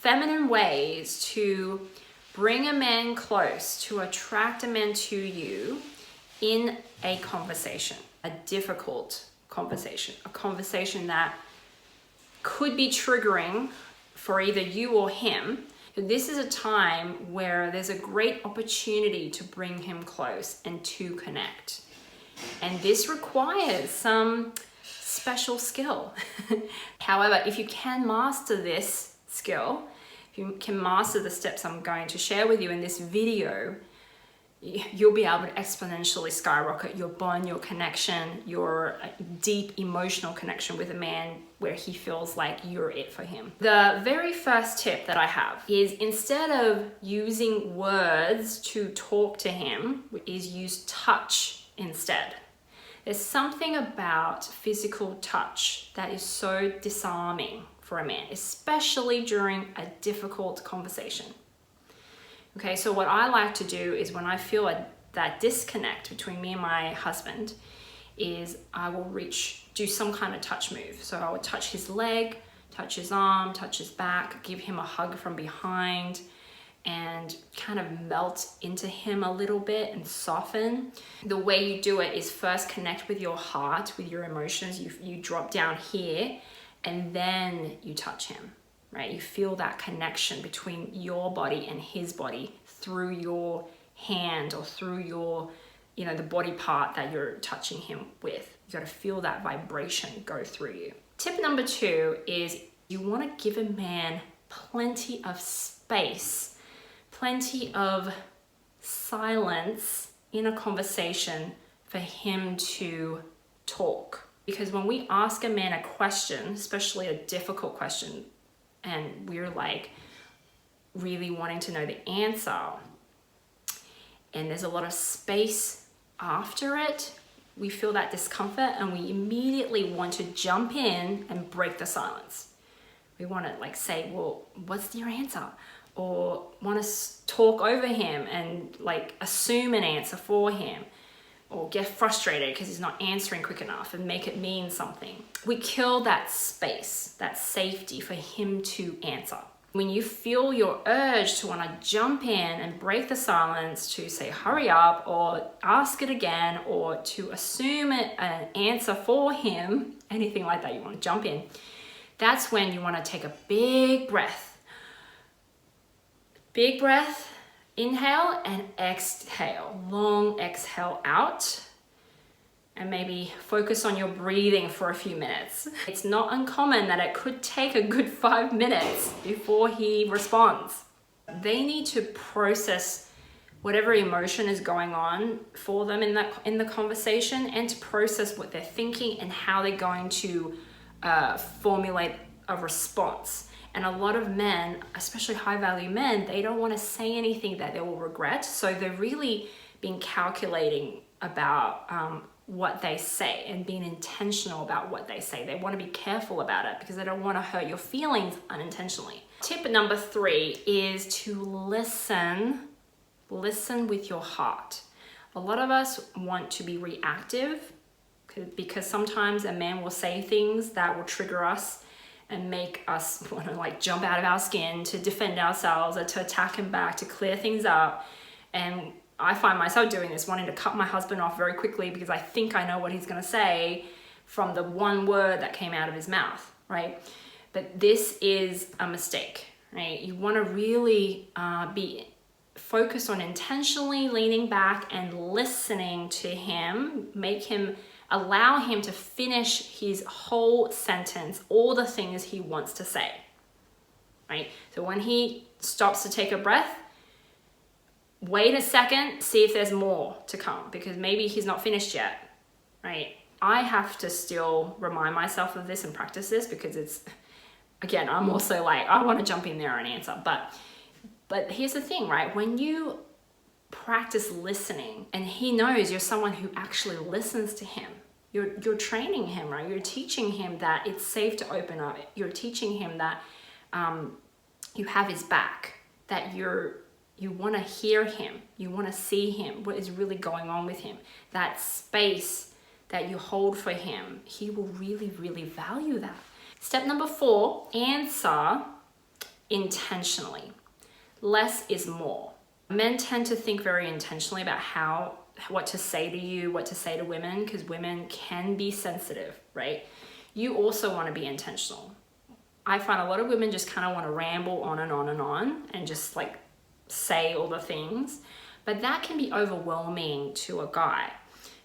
feminine ways to bring a man close, to attract a man to you in a conversation, a difficult conversation, a conversation that could be triggering for either you or him. This is a time where there's a great opportunity to bring him close and to connect. And this requires some special skill. However, if you can master this skill, if you can master the steps I'm going to share with you in this video, you'll be able to exponentially skyrocket your bond, your connection, your deep emotional connection with a man where he feels like you're it for him. The very first tip that I have is, instead of using words to talk to him, is use touch instead. There's something about physical touch that is so disarming for a man, especially during a difficult conversation. Okay, so what I like to do is, when I feel that disconnect between me and my husband, is I will do some kind of touch move. So I would touch his leg, touch his arm, touch his back, give him a hug from behind, and kind of melt into him a little bit and soften. The way you do it is first connect with your heart, with your emotions. You drop down here and then you touch him. Right? You feel that connection between your body and his body through your hand or through your, the body part that you're touching him with. You got to feel that vibration go through you. Tip number 2 is, you want to give a man plenty of space, plenty of silence in a conversation for him to talk. Because when we ask a man a question, especially a difficult question, and we're like really wanting to know the answer, and there's a lot of space after it, we feel that discomfort and we immediately want to jump in and break the silence. We want to say, well, what's your answer? Or want to talk over him and assume an answer for him, or get frustrated because he's not answering quick enough and make it mean something. We kill that space, that safety for him to answer. When you feel your urge to want to jump in and break the silence, to say hurry up or ask it again, or to assume an answer for him, anything like that, you want to jump in, that's when you want to take a big breath. Big breath. Inhale and exhale, long exhale out, and maybe focus on your breathing for a few minutes. It's not uncommon that it could take a good 5 minutes before he responds. They need to process whatever emotion is going on for them in the conversation, and to process what they're thinking and how they're going to formulate a response. And a lot of men, especially high-value men, they don't want to say anything that they will regret. So they're really being calculating about what they say and being intentional about what they say. They want to be careful about it because they don't want to hurt your feelings unintentionally. Tip number 3 is to listen. Listen with your heart. A lot of us want to be reactive because sometimes a man will say things that will trigger us and make us want to jump out of our skin to defend ourselves, or to attack him back, to clear things up. And I find myself doing this, wanting to cut my husband off very quickly because I think I know what he's going to say from the one word that came out of his mouth, right? But this is a mistake, right? You want to really be focused on intentionally leaning back and listening to him, allow him to finish his whole sentence, all the things he wants to say, right? So when he stops to take a breath, wait a second, see if there's more to come, because maybe he's not finished yet, right? I have to still remind myself of this and practice this, because it's, again, I'm also I want to jump in there and answer. But here's the thing, right? When you practice listening and he knows you're someone who actually listens to him, you're training him, right? You're teaching him that it's safe to open up. You're teaching him that you have his back, that you want to hear him, you want to see him, what is really going on with him. That space that you hold for him, he will really, really value that. Step number 4, answer intentionally. Less is more. Men tend to think very intentionally about what to say to you, what to say to women, because women can be sensitive, right? You also want to be intentional. I find a lot of women just kind of want to ramble on and on and on and just like say all the things, but that can be overwhelming to a guy.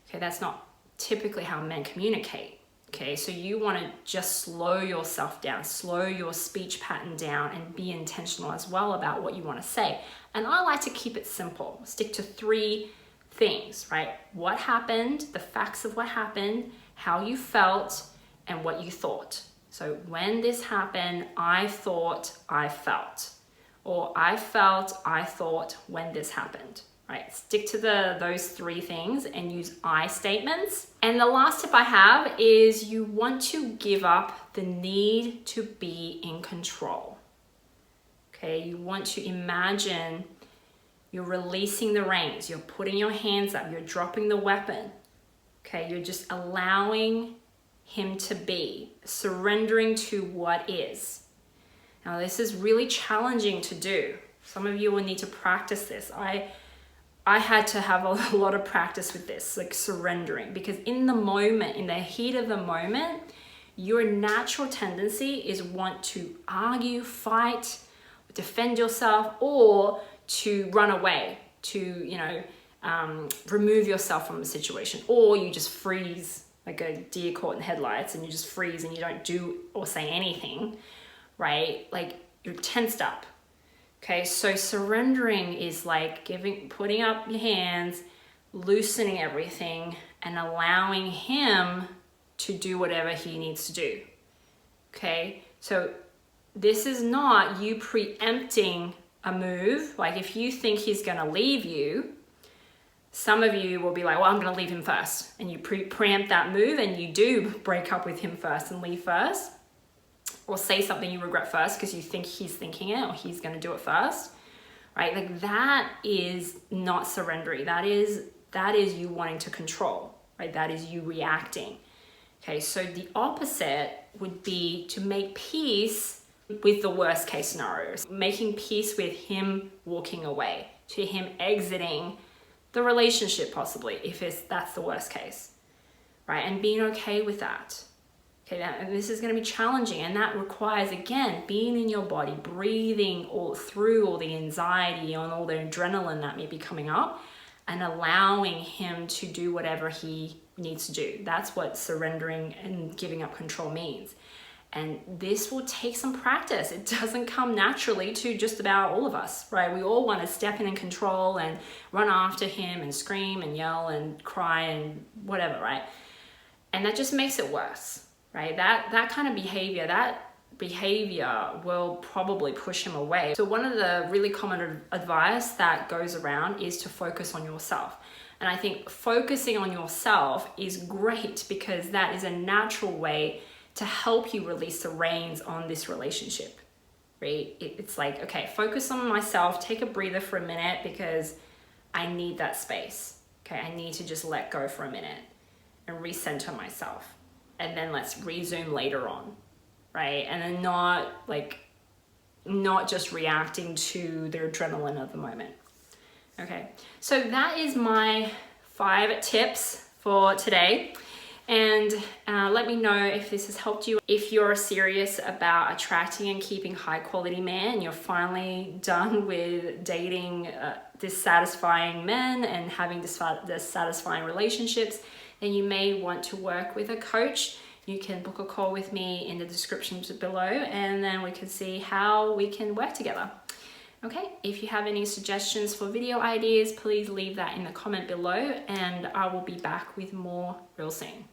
Okay, that's not typically how men communicate. Okay, so you want to just slow yourself down, slow your speech pattern down, and be intentional as well about what you want to say. And I like to keep it simple, stick to 3 things, right? What happened, the facts of what happened, how you felt, and what you thought. So when this happened, I thought, I felt. Or I felt, I thought when this happened. Right, stick to those 3 things and use I statements. And the last tip I have is you want to give up the need to be in control. Okay, you want to imagine you're releasing the reins, you're putting your hands up, you're dropping the weapon. Okay, you're just allowing him to be, surrendering to what is. Now this is really challenging to do. Some of you will need to practice this. I had to have a lot of practice with this, like surrendering, because in the moment, in the heat of the moment, your natural tendency is want to argue, fight, defend yourself, or to run away, to, remove yourself from the situation, or you just freeze like a deer caught in headlights and you just freeze and you don't do or say anything, right? Like you're tensed up. Okay, so surrendering is like putting up your hands, loosening everything, and allowing him to do whatever he needs to do. Okay, so this is not you preempting a move. Like if you think he's gonna leave you, some of you will be like, well, I'm gonna leave him first. And you preempt that move and you do break up with him first and leave first. Or say something you regret first because you think he's thinking it or he's going to do it first, right? Like that is not surrendering. That is you wanting to control, right? That is you reacting. Okay, so the opposite would be to make peace with the worst case scenarios, making peace with him walking away, to him exiting the relationship possibly, if that's the worst case, right? And being okay with that. Okay, and this is going to be challenging, and that requires, again, being in your body, breathing through all the anxiety and all the adrenaline that may be coming up, and allowing him to do whatever he needs to do. That's what surrendering and giving up control means. And this will take some practice. It doesn't come naturally to just about all of us, right? We all want to step in and control and run after him and scream and yell and cry and whatever, right? And that just makes it worse. Right, that kind of behavior will probably push him away. So one of the really common advice that goes around is to focus on yourself. And I think focusing on yourself is great because that is a natural way to help you release the reins on this relationship, right? It's like, okay, focus on myself, take a breather for a minute because I need that space. Okay, I need to just let go for a minute and recenter myself. And then let's resume later on, right? And then not just reacting to the adrenaline of the moment. Okay, so that is my 5 tips for today. And let me know if this has helped you. If you're serious about attracting and keeping high quality men, you're finally done with dating dissatisfying men and having dissatisfying relationships, then you may want to work with a coach. You can book a call with me in the description below, and then we can see how we can work together. Okay, if you have any suggestions for video ideas, please leave that in the comment below, and I will be back with more real soon.